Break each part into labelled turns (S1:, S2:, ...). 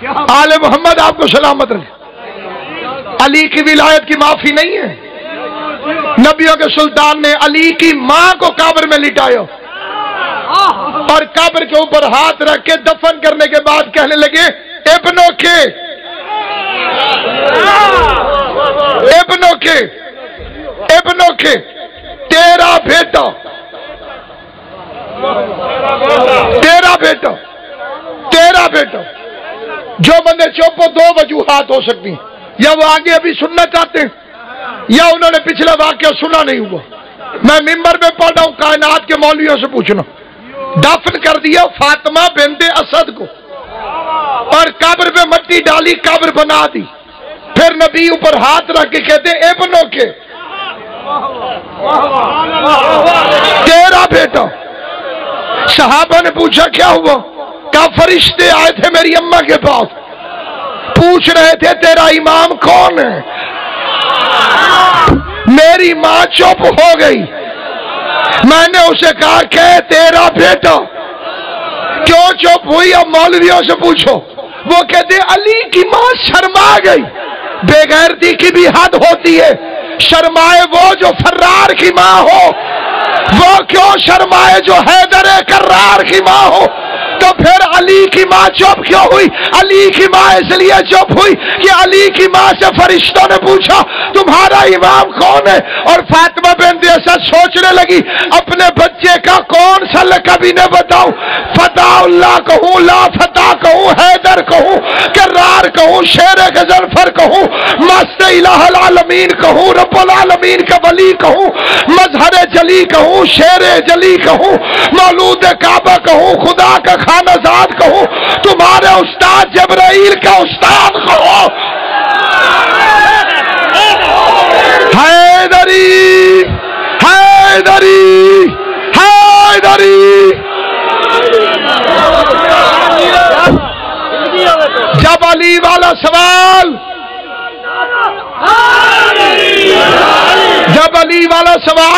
S1: آل محمد آپ کو سلامت رکھے۔ علی کی ولایت کی معافی نہیں ہے۔ نبیوں کے سلطان نے علی کی ماں کو قبر میں لٹایا اور قبر کے اوپر ہاتھ رکھ کے دفن کرنے کے بعد کہنے لگے ابنوں کے تیرا بیٹا جو بندے چوپ ہو، دو وجوہات ہو سکتی ہیں، یا وہ آگے ابھی سننا چاہتے ہیں یا انہوں نے پچھلا واقعہ سنا نہیں ہوا۔ میں ممبر میں پڑھ رہا ہوں، کائنات کے مولویوں سے پوچھنا، دفن کر دیا فاطمہ بنت اسد کو اور قبر پہ مٹی ڈالی، قبر بنا دی، پھر نبی اوپر ہاتھ رکھ کے کہتے ابنوں کے تیرا بیٹا۔ صحابہ نے پوچھا کیا ہوا؟ کہا فرشتے آئے تھے میری اماں کے پاس، پوچھ رہے تھے تیرا امام کون ہے۔ میری ماں چپ ہو گئی، میں نے اسے کہا کہ تیرا بیٹا۔ کیوں چپ ہوئی؟ اب مولویوں سے پوچھو۔ وہ کہتے علی کی ماں شرما گئی۔ بے غیرتی کی بھی حد ہوتی ہے، شرمائے وہ جو فرار کی ماں ہو، وہ کیوں شرمائے جو حیدر کرار کی ماں ہو؟ تو پھر علی کی ماں چپ کیوں ہوئی؟ علی کی ماں اس لیے چپ ہوئی کہ علی کی ماں سے فرشتوں نے پوچھا تمہارا امام کون ہے، اور فاطمہ بنت اسد سوچنے لگی اپنے بچے کا کون سا لقب انہیں بتاؤں، فتح اللہ کہوں، لا فتح کہوں، حیدر کہوں، کرار کہوں، شیر غضنفر کہوں، مست الہ العالمین کہوں، رب العالمین کا ولی کہوں، مظہر جلی کہوں، شیر جلی کہوں، مولود کعبہ کہوں، خدا کا خانہ زاد کہوں، تمہارے استاد جبرائیل کا استاد کہو۔ حیدری حیدری حیدری۔ جب علی والا سوال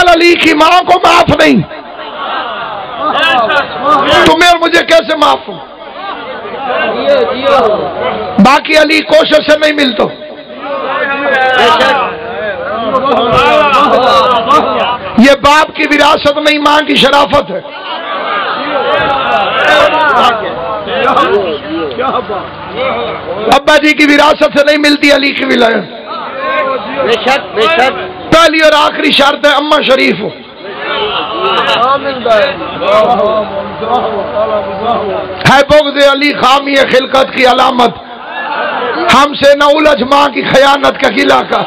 S1: علی کی ماں کو معاف نہیں، تمہیں اور مجھے کیسے معاف ہو؟ باقی علی کوشش سے نہیں ملتا۔ یہ باپ کی وراثت نہیں، ماں کی شرافت ہے۔ ابا جی کی وراثت سے نہیں ملتی علی کی ولایت۔ پہلی اور آخری شرط ہے اماں شریف ہو۔ ہے بغض علی خامی خلقت کی علامت، ہم سے نہ الجھ ماں کی خیانت کا گلہ کا۔